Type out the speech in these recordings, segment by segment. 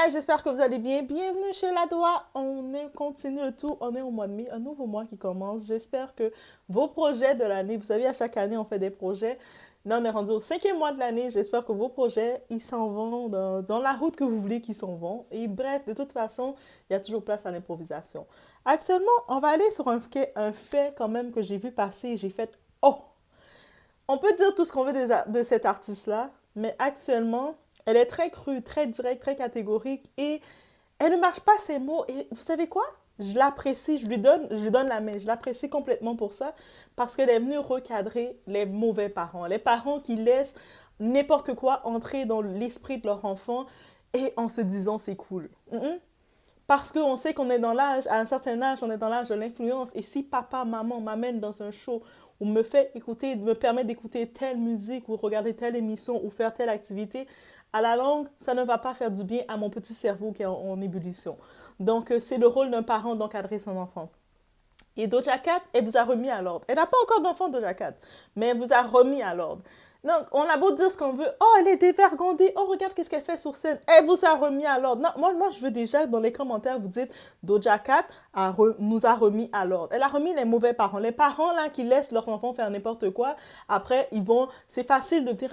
guys, j'espère que vous allez bien. Bienvenue chez La Doua. Continue le tout. On est au mois de mai, un nouveau mois qui commence. J'espère que vos projets de l'année, vous savez, à chaque année, on fait des projets. Là, on est rendu au cinquième mois de l'année. J'espère que vos projets, ils s'en vont dans la route que vous voulez qu'ils s'en vont. Et bref, de toute façon, il y a toujours place à l'improvisation. Actuellement, on va aller sur un fait quand même que j'ai vu passer et j'ai fait «Oh!». On peut dire tout ce qu'on veut de cet artiste-là, mais actuellement, elle est très crue, très directe, très catégorique et elle ne marche pas ses mots. Et vous savez quoi? Je l'apprécie, je lui donne la main. Je l'apprécie complètement pour ça parce qu'elle est venue recadrer les mauvais parents. Les parents qui laissent n'importe quoi entrer dans l'esprit de leur enfant et en se disant c'est cool. Parce qu'on sait qu'on est dans l'âge, à un certain âge, on est dans l'âge de l'influence. Et si papa, maman m'amène dans un show ou me fait écouter, me permet d'écouter telle musique ou regarder telle émission ou faire telle activité, à la longue, ça ne va pas faire du bien à mon petit cerveau qui est en ébullition. Donc, c'est le rôle d'un parent d'encadrer son enfant. Et Doja Cat, elle vous a remis à l'ordre. Elle n'a pas encore d'enfant, Doja Cat, mais elle vous a remis à l'ordre. Donc, on a beau dire ce qu'on veut. Oh, elle est dévergondée. Oh, regarde qu'est-ce qu'elle fait sur scène. Elle vous a remis à l'ordre. Non, moi, je veux déjà, dans les commentaires, vous dites Doja Cat nous a remis à l'ordre. Elle a remis les mauvais parents. Les parents, là, qui laissent leurs enfants faire n'importe quoi, après, ils vont... C'est facile de venir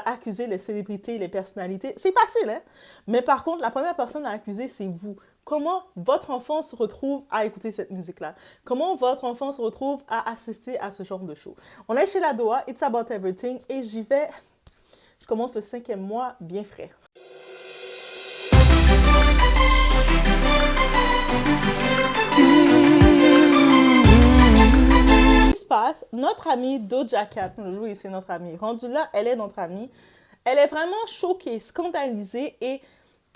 accuser les célébrités, les personnalités. C'est facile, hein? Mais par contre, la première personne à accuser, c'est vous. Comment votre enfant se retrouve à écouter cette musique-là? Comment votre enfant se retrouve à assister à ce genre de show? On est chez La Doua, It's About Everything, et j'y vais. Je commence le cinquième mois bien frais. Qu'est-ce qui se passe? Notre amie Doja Cat, oui, c'est notre amie. Rendue là, elle est notre amie. Elle est vraiment choquée, scandalisée et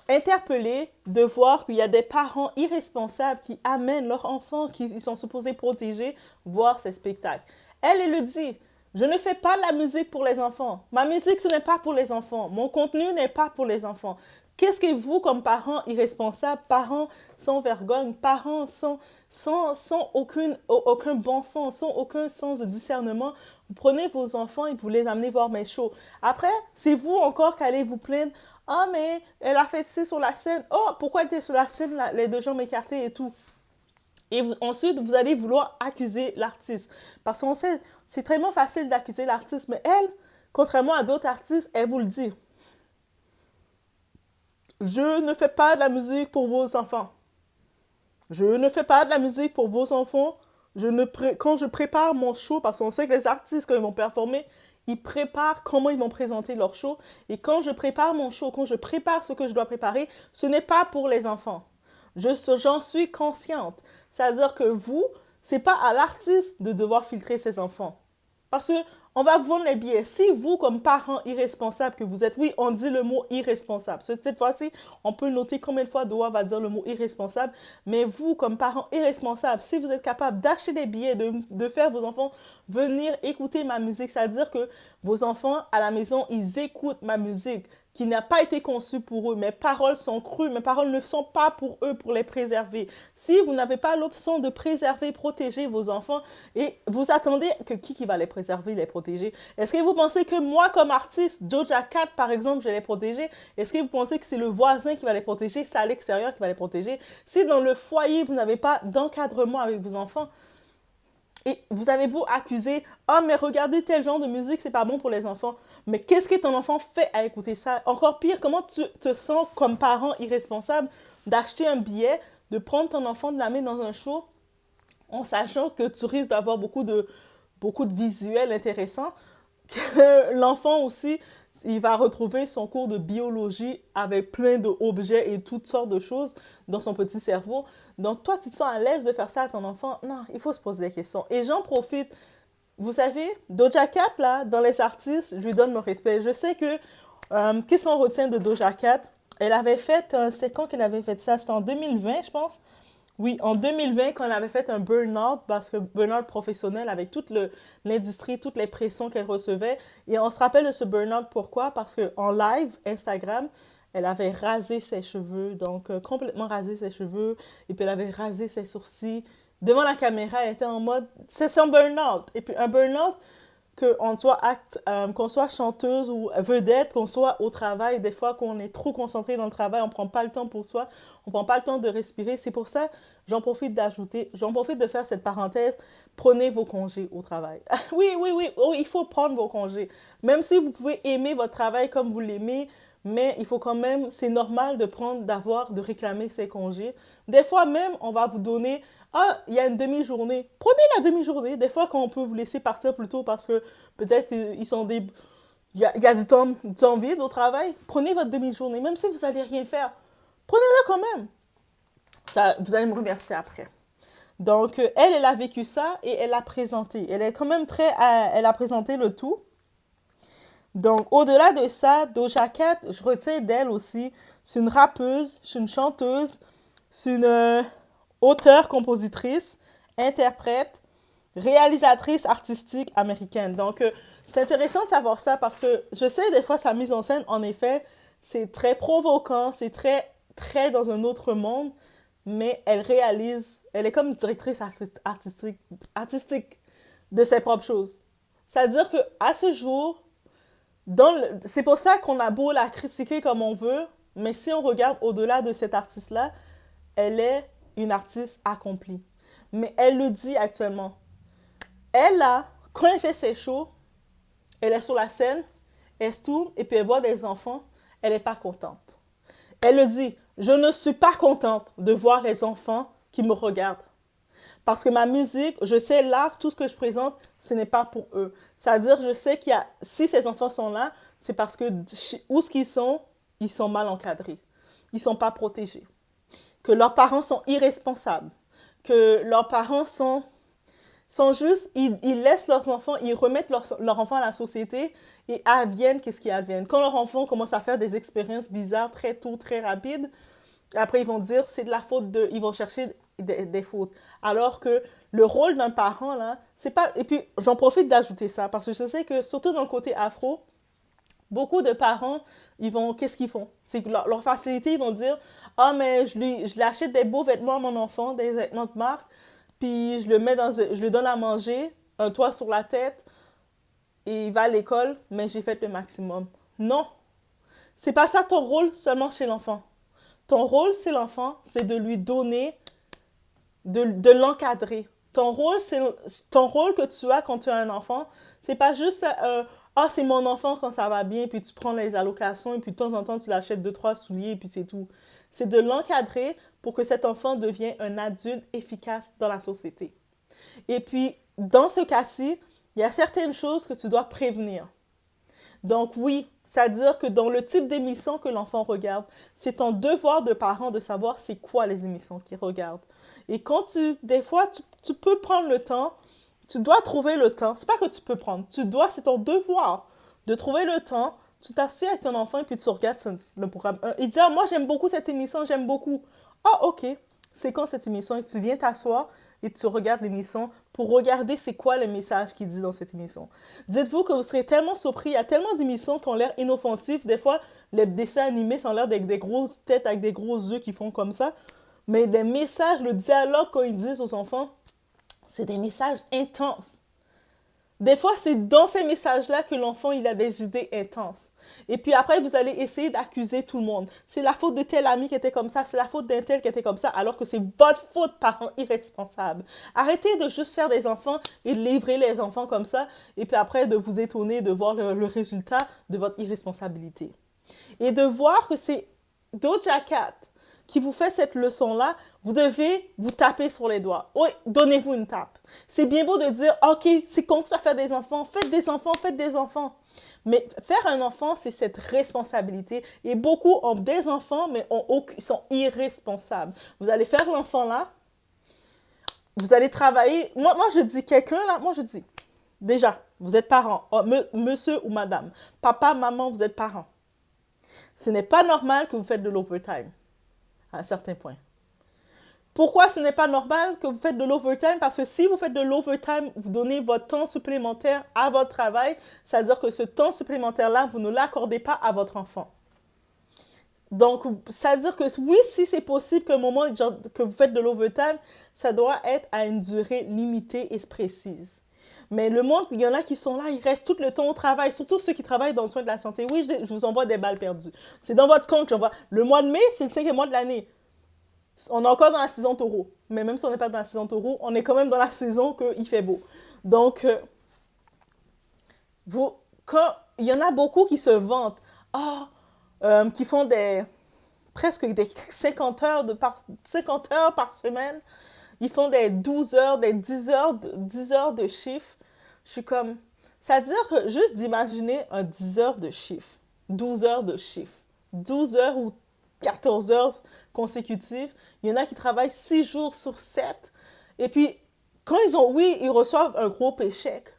interpellée de voir qu'il y a des parents irresponsables qui amènent leurs enfants qu'ils sont supposés protéger voir ces spectacles. Elle le dit. Je ne fais pas la musique pour les enfants. Ma musique, ce n'est pas pour les enfants. Mon contenu n'est pas pour les enfants. Qu'est-ce que vous, comme parents irresponsables, parents sans vergogne, parents sans aucun bon sens, sans aucun sens de discernement, vous prenez vos enfants et vous les amenez voir mes shows. Après, c'est vous encore qui allez vous plaindre. Ah, mais elle a fait ci sur la scène. Oh, pourquoi elle était sur la scène, les deux jambes écartées et tout. Et ensuite, vous allez vouloir accuser l'artiste. Parce qu'on sait, c'est très facile d'accuser l'artiste, mais elle, contrairement à d'autres artistes, elle vous le dit. Je ne fais pas de la musique pour vos enfants. Je ne fais pas de la musique pour vos enfants. Quand je prépare mon show, parce qu'on sait que les artistes, quand ils vont performer, ils préparent comment ils vont présenter leur show. Et quand je prépare mon show, quand je prépare ce que je dois préparer, ce n'est pas pour les enfants. J'en suis consciente. C'est-à-dire que vous, c'est pas à l'artiste de devoir filtrer ses enfants. Parce que on va vendre les billets. Si vous, comme parents irresponsables que vous êtes, oui, on dit le mot irresponsable. Cette fois-ci, on peut noter combien de fois Doha va dire le mot irresponsable. Mais vous, comme parents irresponsables, si vous êtes capable d'acheter des billets, de faire vos enfants venir écouter ma musique, c'est-à-dire que vos enfants, à la maison, ils écoutent ma musique qui n'a pas été conçue pour eux. Mes paroles sont crues, mes paroles ne sont pas pour eux, pour les préserver. Si vous n'avez pas l'option de préserver, protéger vos enfants, et vous attendez que qui va les préserver, les protéger? Est-ce que vous pensez que moi, comme artiste, Doja Cat, par exemple, je vais les protéger? Est-ce que vous pensez que c'est le voisin qui va les protéger? C'est à l'extérieur qui va les protéger? Si dans le foyer, vous n'avez pas d'encadrement avec vos enfants, et vous avez beau accuser, ah, mais regardez tel genre de musique, c'est pas bon pour les enfants. Mais qu'est-ce que ton enfant fait à écouter ça? Encore pire, comment tu te sens comme parent irresponsable d'acheter un billet, de prendre ton enfant, de l'amener dans un show, en sachant que tu risques d'avoir beaucoup de visuels intéressants, que l'enfant aussi, il va retrouver son cours de biologie avec plein d'objets et toutes sortes de choses dans son petit cerveau. Donc, toi, tu te sens à l'aise de faire ça à ton enfant? Non, il faut se poser des questions. Et j'en profite. Vous savez, Doja Cat, là, dans les artistes, je lui donne mon respect. Je sais que, qu'est-ce qu'on retient de Doja Cat? Elle avait fait, c'est quand qu'elle avait fait ça? C'était en 2020, je pense. Oui, en 2020, quand elle avait fait un burn-out, parce que burn-out professionnel avec toute l'industrie, toutes les pressions qu'elle recevait. Et on se rappelle de ce burn-out, pourquoi? Parce qu'en live, Instagram, elle avait rasé ses cheveux, donc complètement rasé ses cheveux, et puis elle avait rasé ses sourcils. Devant la caméra, elle était en mode, c'est son burn-out. Et puis un burn-out, qu'on soit chanteuse ou vedette, qu'on soit au travail, des fois qu'on est trop concentré dans le travail, on ne prend pas le temps pour soi, on ne prend pas le temps de respirer. C'est pour ça, j'en profite de faire cette parenthèse, prenez vos congés au travail. Oui, oui, oui, oh, il faut prendre vos congés. Même si vous pouvez aimer votre travail comme vous l'aimez, mais il faut quand même, c'est normal de réclamer ces congés. Des fois même, on va vous donner, ah, il y a une demi-journée. Prenez la demi-journée. Des fois, quand on peut vous laisser partir plus tôt parce que peut-être ils sont des, il y a du temps vide au travail, prenez votre demi-journée, même si vous n'allez rien faire. Prenez-le quand même. Ça, vous allez me remercier après. Donc, elle a vécu ça et elle l'a présenté. Elle est quand même elle a présenté le tout. Donc, au-delà de ça, Doja Cat, je retiens d'elle aussi, c'est une rappeuse, c'est une chanteuse, c'est une auteure, compositrice, interprète, réalisatrice artistique américaine. Donc, c'est intéressant de savoir ça parce que je sais, des fois, sa mise en scène, en effet, c'est très provoquant, c'est très dans un autre monde, mais elle est comme directrice artistique de ses propres choses. C'est-à-dire qu'à ce jour, c'est pour ça qu'on a beau la critiquer comme on veut, mais si on regarde au-delà de cette artiste-là, elle est une artiste accomplie. Mais elle le dit actuellement. Quand elle fait ses shows, elle est sur la scène, elle se tourne et puis elle voit des enfants, elle n'est pas contente. Elle le dit, je ne suis pas contente de voir les enfants qui me regardent. Parce que ma musique, je sais l'art, tout ce que je présente, ce n'est pas pour eux. C'est-à-dire, je sais si ces enfants sont là, c'est parce que où ce qu'ils sont mal encadrés. Ils ne sont pas protégés. Que leurs parents sont irresponsables. Que leurs parents sont juste, ils laissent leurs enfants, ils remettent leurs enfants à la société et adviennent qu'est-ce qui advienne. Quand leurs enfants commencent à faire des expériences bizarres très tôt, très rapides, après ils vont dire c'est de la faute ils vont chercher des fautes. Alors que le rôle d'un parent, là, c'est pas... Et puis, j'en profite d'ajouter ça, parce que je sais que, surtout dans le côté afro, beaucoup de parents, qu'est-ce qu'ils font? C'est que leur facilité, ils vont dire, ah, mais je lui achète des beaux vêtements à mon enfant, des vêtements de marque, puis je lui donne à manger, un toit sur la tête, et il va à l'école, mais j'ai fait le maximum. Non, c'est pas ça ton rôle seulement chez l'enfant. Ton rôle, c'est l'enfant, c'est de lui donner, de l'encadrer. Ton rôle que tu as quand tu as un enfant, c'est pas juste ah, c'est mon enfant quand ça va bien, puis tu prends les allocations, et puis de temps en temps, tu l'achètes 2, 3 souliers, et puis c'est tout. C'est de l'encadrer pour que cet enfant devienne un adulte efficace dans la société. Et puis, dans ce cas-ci, il y a certaines choses que tu dois prévenir. Donc oui, c'est-à-dire que dans le type d'émission que l'enfant regarde, c'est ton devoir de parent de savoir c'est quoi les émissions qu'il regarde. Et des fois, tu peux prendre le temps, tu dois trouver le temps. C'est pas que tu peux prendre, c'est ton devoir de trouver le temps. Tu t'assieds avec ton enfant et puis tu regardes le programme 1. Il dit, ah, moi j'aime beaucoup cette émission, j'aime beaucoup. Ah, ok, c'est quand cette émission? Et tu viens t'asseoir et tu regardes l'émission pour regarder c'est quoi le message qu'il dit dans cette émission. Dites-vous que vous serez tellement surpris, il y a tellement d'émissions qui ont l'air inoffensives. Des fois, les dessins animés sont l'air avec des grosses têtes, avec des gros yeux qui font comme ça. Mais les messages, le dialogue quand ils disent aux enfants, c'est des messages intenses. Des fois, c'est dans ces messages-là que l'enfant, il a des idées intenses. Et puis après, vous allez essayer d'accuser tout le monde. C'est la faute de tel ami qui était comme ça, c'est la faute d'un tel qui était comme ça, alors que c'est votre faute, parents irresponsables. Arrêtez de juste faire des enfants et de livrer les enfants comme ça, et puis après de vous étonner de voir le résultat de votre irresponsabilité. Et de voir que c'est Doja Cat qui vous fait cette leçon-là, vous devez vous taper sur les doigts. Oui, donnez-vous une tape. C'est bien beau de dire, ok, c'est con ça faire des enfants, faites des enfants, faites des enfants. Mais faire un enfant, c'est cette responsabilité. Et beaucoup ont des enfants, mais ils sont irresponsables. Vous allez faire l'enfant là, vous allez travailler. Moi je dis, quelqu'un là, moi je dis, déjà, vous êtes parents, monsieur ou madame, papa, maman, vous êtes parents. Ce n'est pas normal que vous faites de l'overtime à un certain point. Pourquoi ce n'est pas normal que vous faites de l'overtime? Parce que si vous faites de l'overtime, vous donnez votre temps supplémentaire à votre travail, c'est-à-dire que ce temps supplémentaire-là, vous ne l'accordez pas à votre enfant. Donc, c'est-à-dire que oui, si c'est possible qu'à un moment que vous faites de l'overtime, ça doit être à une durée limitée et précise. Mais le monde, il y en a qui sont là, ils restent tout le temps au travail, surtout ceux qui travaillent dans le soin de la santé. Oui, je vous envoie des balles perdues. C'est dans votre compte que j'envoie. Le mois de mai, c'est le 5e mois de l'année. On est encore dans la saison taureau. Mais même si on n'est pas dans la saison taureau, on est quand même dans la saison qu'il fait beau. Donc, quand il y en a beaucoup qui se vantent, qui font presque des 50 heures par semaine, ils font des 12 heures, des 10 heures de chiffre. Je suis comme, c'est-à-dire que juste d'imaginer un 10 heures de chiffre, 12 heures de chiffre, 12 heures ou 14 heures consécutives, il y en a qui travaillent 6 jours sur 7. Et puis, ils reçoivent un gros paycheck.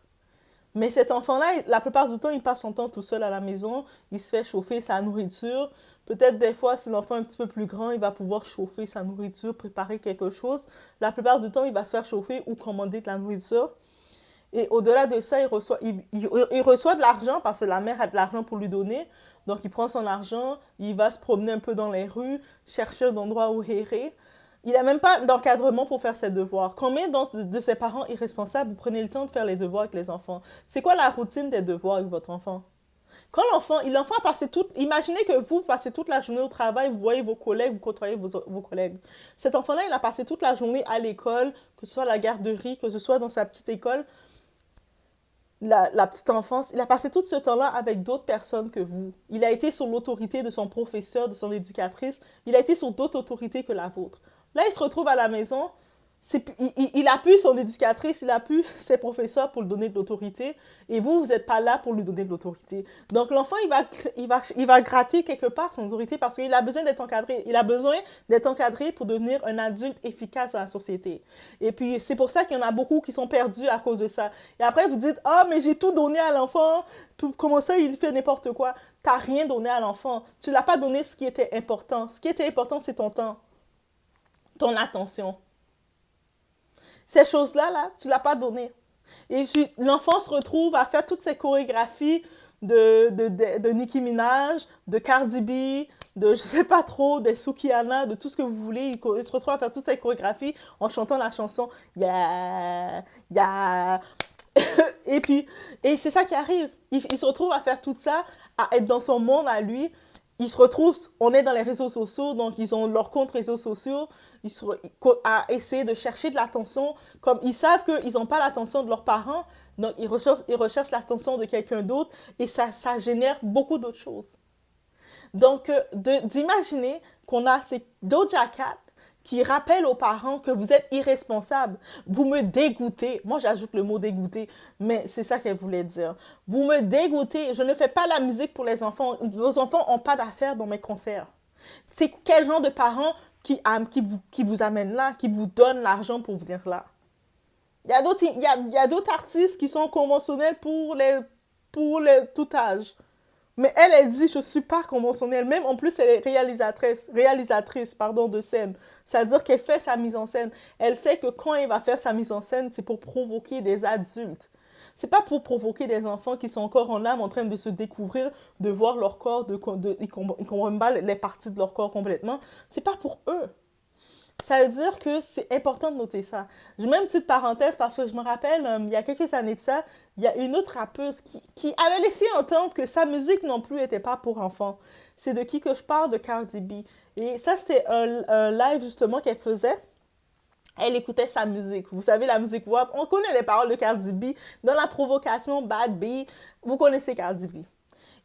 Mais cet enfant-là, la plupart du temps, il passe son temps tout seul à la maison, il se fait chauffer sa nourriture. Peut-être des fois, si l'enfant est un petit peu plus grand, il va pouvoir chauffer sa nourriture, préparer quelque chose. La plupart du temps, il va se faire chauffer ou commander de la nourriture. Et au-delà de ça, il reçoit de l'argent parce que la mère a de l'argent pour lui donner. Donc, il prend son argent, il va se promener un peu dans les rues, chercher un endroit où errer. Il n'a même pas d'encadrement pour faire ses devoirs. Combien de ses parents irresponsables, vous prenez le temps de faire les devoirs avec les enfants? C'est quoi la routine des devoirs avec votre enfant? Quand l'enfant a passé imaginez que vous passez toute la journée au travail, vous voyez vos collègues, vous côtoyez vos collègues. Cet enfant-là, il a passé toute la journée à l'école, que ce soit à la garderie, que ce soit dans sa petite école, la petite enfance. Il a passé tout ce temps-là avec d'autres personnes que vous. Il a été sous l'autorité de son professeur, de son éducatrice. Il a été sous d'autres autorités que la vôtre. Là, il se retrouve à la maison. Il a pu son éducatrice, il a pu ses professeurs pour lui donner de l'autorité. Et vous n'êtes pas là pour lui donner de l'autorité. Donc, l'enfant, il va gratter quelque part son autorité parce qu'il a besoin d'être encadré. Il a besoin d'être encadré pour devenir un adulte efficace dans la société. Et puis, c'est pour ça qu'il y en a beaucoup qui sont perdus à cause de ça. Et après, vous dites, ah, mais j'ai tout donné à l'enfant. Comment ça, il fait n'importe quoi? Tu n'as rien donné à l'enfant. Tu ne l'as pas donné ce qui était important. Ce qui était important, c'est ton temps, ton attention. Ces choses-là, tu ne l'as pas donné. Et puis, l'enfant se retrouve à faire toutes ces chorégraphies de Nicki Minaj, de Cardi B, de je sais pas trop, des Sukihana, de tout ce que vous voulez. Il se retrouve à faire toutes ces chorégraphies en chantant la chanson Yeah, yeah. Et c'est ça qui arrive. Il se retrouve à faire tout ça, à être dans son monde à lui. Ils se retrouvent, on est dans les réseaux sociaux, donc ils ont leurs comptes réseaux sociaux, à essayer de chercher de l'attention, comme ils savent qu'ils n'ont pas l'attention de leurs parents, donc ils recherchent l'attention de quelqu'un d'autre, et ça génère beaucoup d'autres choses. Donc, d'imaginer qu'on a ces Doja Cat qui rappellent aux parents que vous êtes irresponsables. Vous me dégoûtez. Moi, j'ajoute le mot dégoûter, mais c'est ça qu'elle voulait dire. Vous me dégoûtez. Je ne fais pas la musique pour les enfants. Vos enfants n'ont pas d'affaires dans mes concerts. C'est quel genre de parents qui vous amènent là, qui vous donnent l'argent pour venir là? Il y a d'autres artistes qui sont conventionnels pour tout âge. Mais elle dit, je ne suis pas conventionnelle. Même en plus, elle est réalisatrice de scène. C'est-à-dire qu'elle fait sa mise en scène. Elle sait que quand elle va faire sa mise en scène, c'est pour provoquer des adultes. C'est pas pour provoquer des enfants qui sont encore en âme, en train de se découvrir, de voir leur corps, ils comprennent pas les parties de leur corps complètement. C'est pas pour eux. Ça veut dire que c'est important de noter ça. Je mets une petite parenthèse parce que je me rappelle, il y a quelques années de ça, il y a une autre rappeuse qui avait laissé entendre que sa musique non plus n'était pas pour enfants. C'est de qui que je parle? De Cardi B. Et ça, c'était un live justement qu'elle faisait. Elle écoutait sa musique. Vous savez, la musique WAP, on connaît les paroles de Cardi B. Dans la provocation Bad B, vous connaissez Cardi B.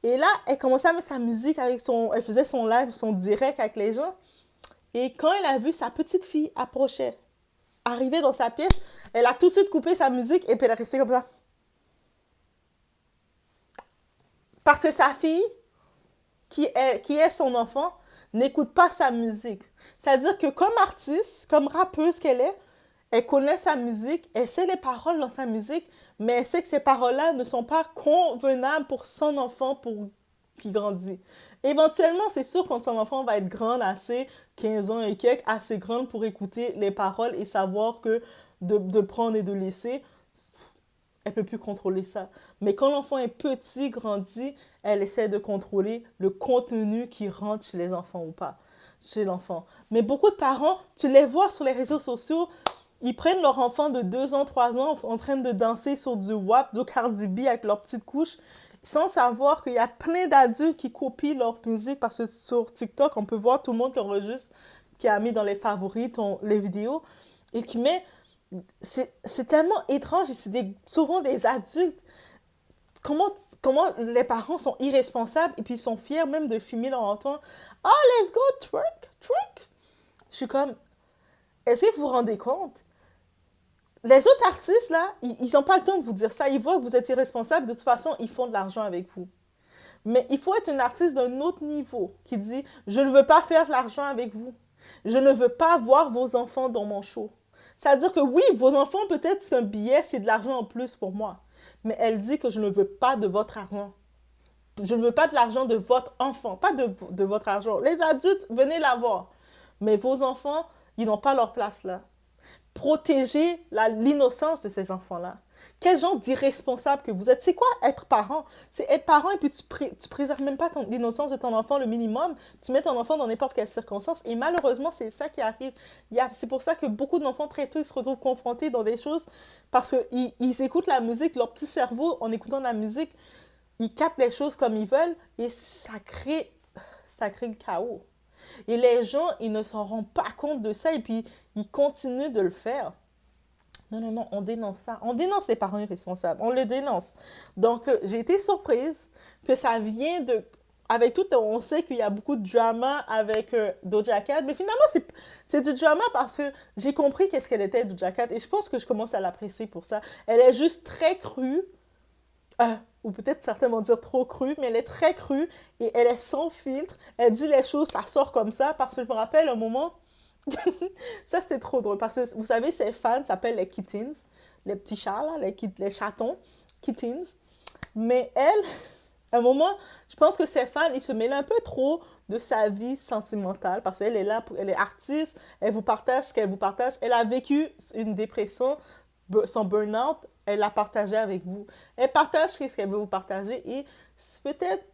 Et là, elle commençait à mettre sa musique elle faisait son live, son direct avec les gens. Et quand elle a vu sa petite fille arriver dans sa pièce, elle a tout de suite coupé sa musique et puis elle est restée comme ça. Parce que sa fille, qui est son enfant, n'écoute pas sa musique. C'est-à-dire que comme artiste, comme rappeuse qu'elle est, elle connaît sa musique, elle sait les paroles dans sa musique, mais elle sait que ces paroles-là ne sont pas convenables pour son enfant qui grandit. Éventuellement, c'est sûr quand son enfant va être grand assez, 15 ans et quelques, assez grande pour écouter les paroles et savoir que de prendre et de laisser, elle ne peut plus contrôler ça. Mais quand l'enfant est petit, grandit, elle essaie de contrôler le contenu qui rentre chez les enfants ou pas, chez l'enfant. Mais beaucoup de parents, tu les vois sur les réseaux sociaux, Ils prennent leur enfant de 2 ans, 3 ans en train de danser sur du WAP, du Cardi B avec leurs petites couches, sans savoir qu'il y a plein d'adultes qui copient leur musique parce que sur TikTok, on peut voir tout le monde qui enregistre, qui a mis dans les favoris les vidéos et qui met. C'est tellement étrange et souvent des adultes. Comment, comment les parents sont irresponsables et puis ils sont fiers même de filmer leur enfant. Oh, let's go, twerk, twerk. Je suis comme, est-ce que vous vous rendez compte? Les autres artistes, là, ils n'ont pas le temps de vous dire ça. Ils voient que vous êtes irresponsable. De toute façon, ils font de l'argent avec vous. Mais il faut être un artiste d'un autre niveau qui dit, je ne veux pas faire de l'argent avec vous. Je ne veux pas voir vos enfants dans mon show. C'est-à-dire que oui, vos enfants, peut-être c'est un billet, c'est de l'argent en plus pour moi. Mais elle dit que je ne veux pas de votre argent. Je ne veux pas de l'argent de votre enfant, pas de votre argent. Les adultes, venez l'avoir. Mais vos enfants, ils n'ont pas leur place là. Protégez l'innocence de ces enfants-là. Quel genre d'irresponsable que vous êtes. C'est quoi être parent? C'est être parent et puis tu préserves même pas l'innocence de ton enfant le minimum. Tu mets ton enfant dans n'importe quelle circonstance. Et malheureusement, c'est ça qui arrive. C'est pour ça que beaucoup d'enfants très tôt, ils se retrouvent confrontés dans des choses parce qu'ils écoutent la musique, leur petit cerveau, en écoutant la musique, ils captent les choses comme ils veulent et ça crée le chaos. Et les gens, ils ne s'en rendent pas compte de ça et puis ils continuent de le faire. Non, non, non, on dénonce ça. On dénonce les parents irresponsables. On le dénonce. Donc, j'ai été surprise que ça vient de... Avec tout, on sait qu'il y a beaucoup de drama avec Doja Cat, mais finalement, c'est du drama parce que j'ai compris qu'est-ce qu'elle était, Doja Cat, et je pense que je commence à l'apprécier pour ça. Elle est juste très crue, ou peut-être certains vont dire trop crue, mais elle est très crue, et elle est sans filtre. Elle dit les choses, ça sort comme ça, parce que je me rappelle un moment... Ça, c'était trop drôle parce que, vous savez, ses fans s'appellent les kittens, les petits chats, là, les chatons, kittens. Mais elle, à un moment, je pense que ses fans, ils se mêlent un peu trop de sa vie sentimentale parce qu'elle est là, elle est artiste, elle vous partage ce qu'elle vous partage. Elle a vécu une dépression, son burn-out, elle l'a partagé avec vous. Elle partage ce qu'elle veut vous partager et peut-être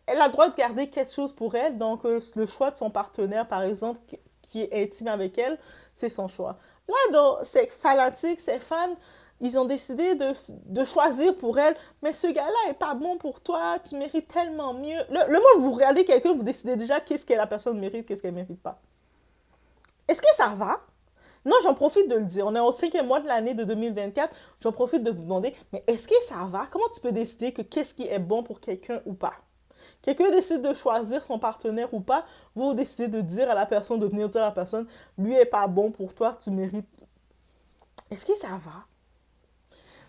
elle a le droit de garder quelque chose pour elle. Donc, le choix de son partenaire, par exemple, qui est intime avec elle, c'est son choix. Là, donc, ces fanatiques, ces fans, ils ont décidé de choisir pour elle, mais ce gars-là est pas bon pour toi, tu mérites tellement mieux. Le moment où vous regardez quelqu'un, vous décidez déjà qu'est-ce que la personne mérite, qu'est-ce qu'elle mérite pas. Est-ce que ça va? Non, j'en profite de le dire. On est au 5e mois de l'année de 2024. J'en profite de vous demander, mais est-ce que ça va? Comment tu peux décider que qu'est-ce qui est bon pour quelqu'un ou pas? Quelqu'un décide de choisir son partenaire ou pas, vous décidez de dire à la personne, de venir dire à la personne, lui est pas bon pour toi, tu mérites. Est-ce que ça va?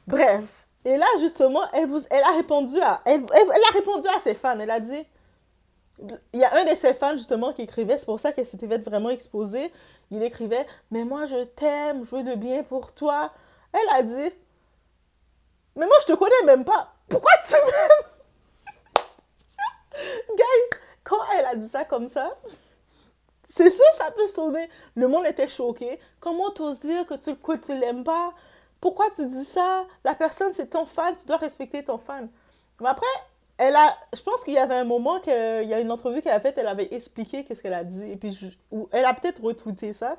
Bref. Et là, justement, elle a répondu elle a répondu à ses fans. Elle a dit, il y a un de ses fans, justement, qui écrivait, c'est pour ça qu'elle s'était fait vraiment exposer. Il écrivait, mais moi, je t'aime, je veux le bien pour toi. Elle a dit, mais moi, je te connais même pas. Pourquoi tu m'aimes? Guys, quand elle a dit ça comme ça, c'est sûr, ça peut sonner. Le monde était choqué. Comment t'oses dire que tu l'aimes pas? Pourquoi tu dis ça? La personne, c'est ton fan, tu dois respecter ton fan. Mais après, je pense qu'il y avait un moment, il y a une entrevue qu'elle a faite, elle avait expliqué qu'est-ce qu'elle a dit. Et puis, elle a peut-être retweeté ça.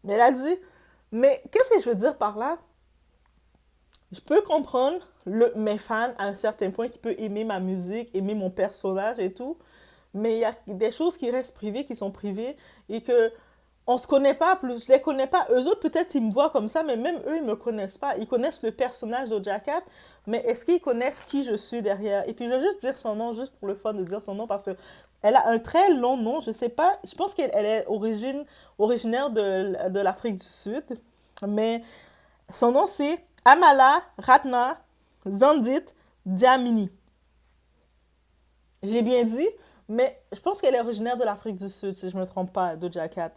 Mais elle a dit, mais qu'est-ce que je veux dire par là? Je peux comprendre mes fans à un certain point qui peut aimer ma musique, aimer mon personnage et tout, mais il y a des choses qui restent privées, qui sont privées, et que on se connaît pas plus, je les connais pas. Eux autres, peut-être, ils me voient comme ça, mais même eux, ils me connaissent pas. Ils connaissent le personnage de Doja Cat, mais est-ce qu'ils connaissent qui je suis derrière? Et puis, je vais juste dire son nom, juste pour le fun de dire son nom, parce que elle a un très long nom, je sais pas, je pense qu'elle est originaire de l'Afrique du Sud, mais son nom, c'est Amala Ratna Zandit Dlamini. J'ai bien dit, mais je pense qu'elle est originaire de l'Afrique du Sud, si je ne me trompe pas, Doja Cat.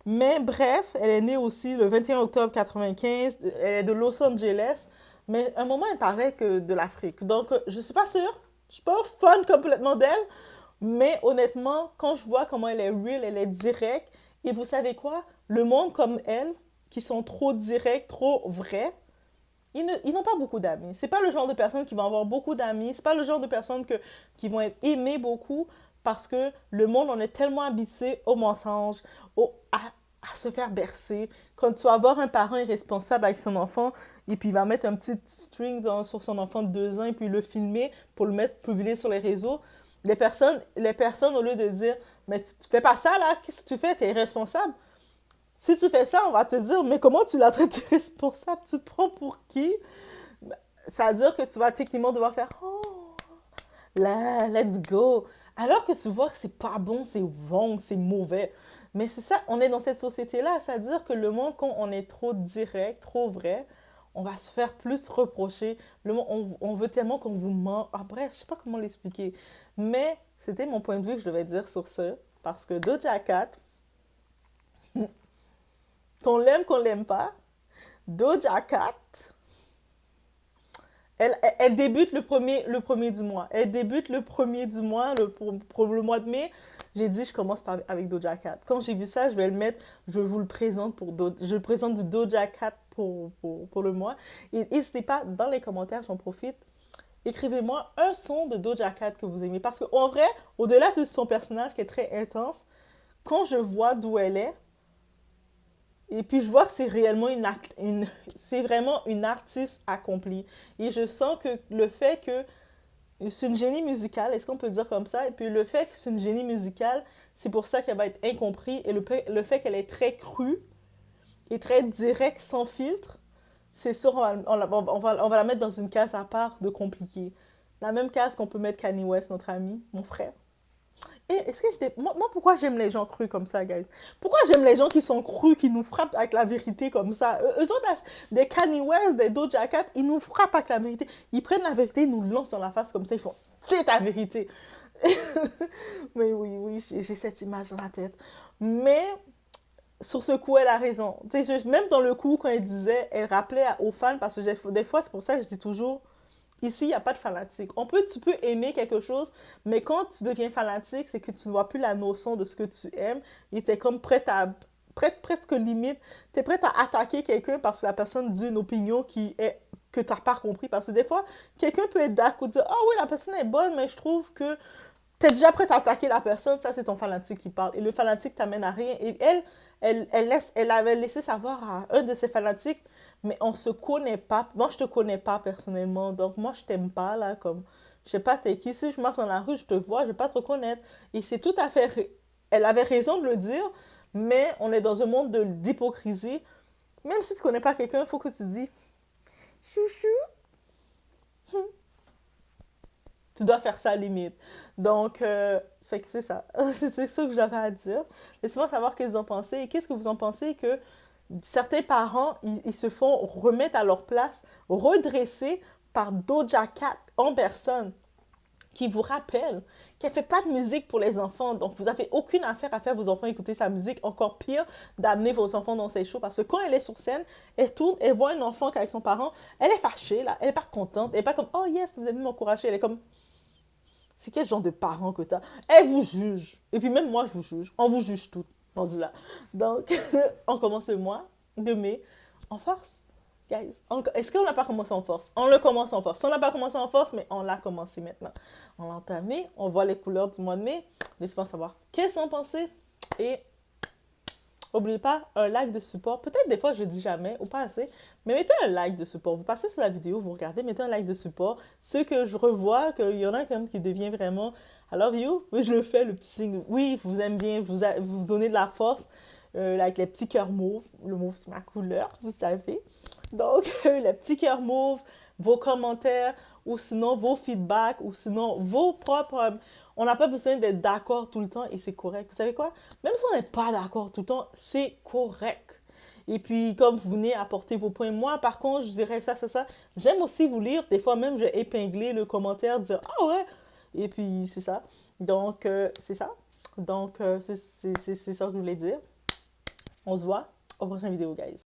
Mais bref, elle est née aussi le 21 octobre 95, elle est de Los Angeles, mais à un moment, elle parlait que de l'Afrique. Donc, je ne suis pas sûre, je ne suis pas fan complètement d'elle, mais honnêtement, quand je vois comment elle est real, elle est directe, et vous savez quoi? Le monde comme elle, qui sont trop directs, trop vrais, ils n'ont pas beaucoup d'amis. C'est pas le genre de personnes qui vont avoir beaucoup d'amis. C'est pas le genre de personnes qui vont être aimées beaucoup parce que le monde en est tellement habitué au mensonge, à se faire bercer. Quand tu vas voir un parent irresponsable avec son enfant, et puis il va mettre un petit string sur son enfant de 2 ans, et puis le filmer pour le mettre publier sur les réseaux, les personnes au lieu de dire, mais tu fais pas ça là, qu'est-ce que tu fais, t'es irresponsable. Si tu fais ça, on va te dire, mais comment tu l'as traité responsable, tu te prends pour qui? Ça veut dire que tu vas techniquement devoir faire, oh, là, let's go. Alors que tu vois que c'est pas bon, c'est wrong, c'est mauvais. Mais c'est ça, on est dans cette société-là. C'est-à-dire que le monde, quand on est trop direct, trop vrai, on va se faire plus reprocher. Le monde, on veut tellement qu'on vous ment. Ah, bref, je sais pas comment l'expliquer. Mais c'était mon point de vue que je devais dire sur ça. Parce que Doja Cat, qu'on l'aime pas, Doja Cat, elle débute le premier du mois. Elle débute le premier du mois, pour le mois de mai. J'ai dit, je commence avec Doja Cat. Quand j'ai vu ça, je vais le mettre, je vous le présente je le présente du Doja Cat pour le mois. Et n'hésitez pas, dans les commentaires, j'en profite, écrivez-moi un son de Doja Cat que vous aimez. Parce qu'en vrai, au-delà de son personnage qui est très intense, quand je vois d'où elle est, et puis je vois que c'est réellement c'est vraiment une artiste accomplie. Et je sens que le fait que c'est une génie musicale, est-ce qu'on peut le dire comme ça? Et puis le fait que c'est une génie musicale, c'est pour ça qu'elle va être incomprise. Et le fait qu'elle est très crue et très directe, sans filtre, c'est sûr, on va la mettre dans une case à part de compliqué. La même case qu'on peut mettre Kanye West, notre ami, mon frère. Et est-ce que moi, pourquoi j'aime les gens crus comme ça, guys? Pourquoi j'aime les gens qui sont crus, qui nous frappent avec la vérité comme ça? Eux autres, des Kanye West, des Doja Cat, ils nous frappent avec la vérité. Ils prennent la vérité, ils nous lancent dans la face comme ça, ils font c'est ta vérité. Mais oui, oui, j'ai cette image dans la tête. Mais sur ce coup, elle a raison. Tu sais, même dans le coup, quand elle disait, elle rappelait aux fans, parce que des fois, c'est pour ça que je dis toujours, ici, il n'y a pas de fanatique. Tu peux aimer quelque chose, mais quand tu deviens fanatique, c'est que tu ne vois plus la notion de ce que tu aimes et tu es comme presque limite, tu es prête à attaquer quelqu'un parce que la personne dit une opinion que tu n'as pas compris. Parce que des fois, quelqu'un peut être d'accord, dire, ah oui, la personne est bonne, mais je trouve que tu es déjà prête à attaquer la personne, ça c'est ton fanatique qui parle. Et le fanatique t'amène à rien. Et elle avait laissé savoir à un de ses fanatiques, mais on se connaît pas. Moi, je te connais pas personnellement, donc moi, je t'aime pas, là, comme, je sais pas, t'es qui. Si je marche dans la rue, je te vois, je vais pas te reconnaître. Et c'est tout à fait, elle avait raison de le dire, mais on est dans un monde d'hypocrisie. Même si tu connais pas quelqu'un, il faut que tu dis, chouchou, tu dois faire ça limite. Donc, fait que c'est ça. C'est ça que j'avais à dire. Laissez-moi savoir ce que vous en pensez. Et qu'est-ce que vous en pensez que certains parents, ils se font remettre à leur place, redresser par Doja Cat en personne, qui vous rappelle qu'elle fait pas de musique pour les enfants. Donc, vous avez aucune affaire à faire vos enfants écouter sa musique. Encore pire, d'amener vos enfants dans ses shows. Parce que quand elle est sur scène, elle tourne, elle voit un enfant avec son parent, elle est fâchée, là. Elle est pas contente. Elle est pas comme, oh yes, vous avez m'encourager. Elle est comme, c'est quel genre de parent que t'as? Elle vous juge. Et puis même moi, je vous juge. On vous juge toutes, rendu là. Donc, on commence le mois de mai en force. Guys, est-ce qu'on n'a pas commencé en force? On le commence en force. On n'a pas commencé en force, mais on l'a commencé maintenant. On l'a entamé, on voit les couleurs du mois de mai. Laissez-moi savoir qu'est-ce qu'on pensait. Et n'oubliez pas un like de support. Peut-être des fois je dis jamais ou pas assez, mais mettez un like de support. Vous passez sur la vidéo, vous regardez, mettez un like de support. Ce que je revois, qu'il y en a quand même qui devient vraiment I love you. Oui, je le fais, le petit signe. Oui, je vous aime bien, vous donnez de la force avec les petits cœurs mauves. Le mauve, c'est ma couleur, vous savez. Donc, les petits cœurs mauves, vos commentaires, ou sinon vos feedbacks, ou sinon vos propres... On n'a pas besoin d'être d'accord tout le temps et c'est correct. Vous savez quoi? Même si on n'est pas d'accord tout le temps, c'est correct. Et puis, comme vous venez apporter vos points, moi, par contre, je dirais ça, ça, ça. J'aime aussi vous lire. Des fois même, j'ai épinglé le commentaire, dire « Ah ouais! » Et puis, c'est ça. Donc, c'est ça. Donc, c'est ça que je voulais dire. On se voit au prochain vidéo, guys.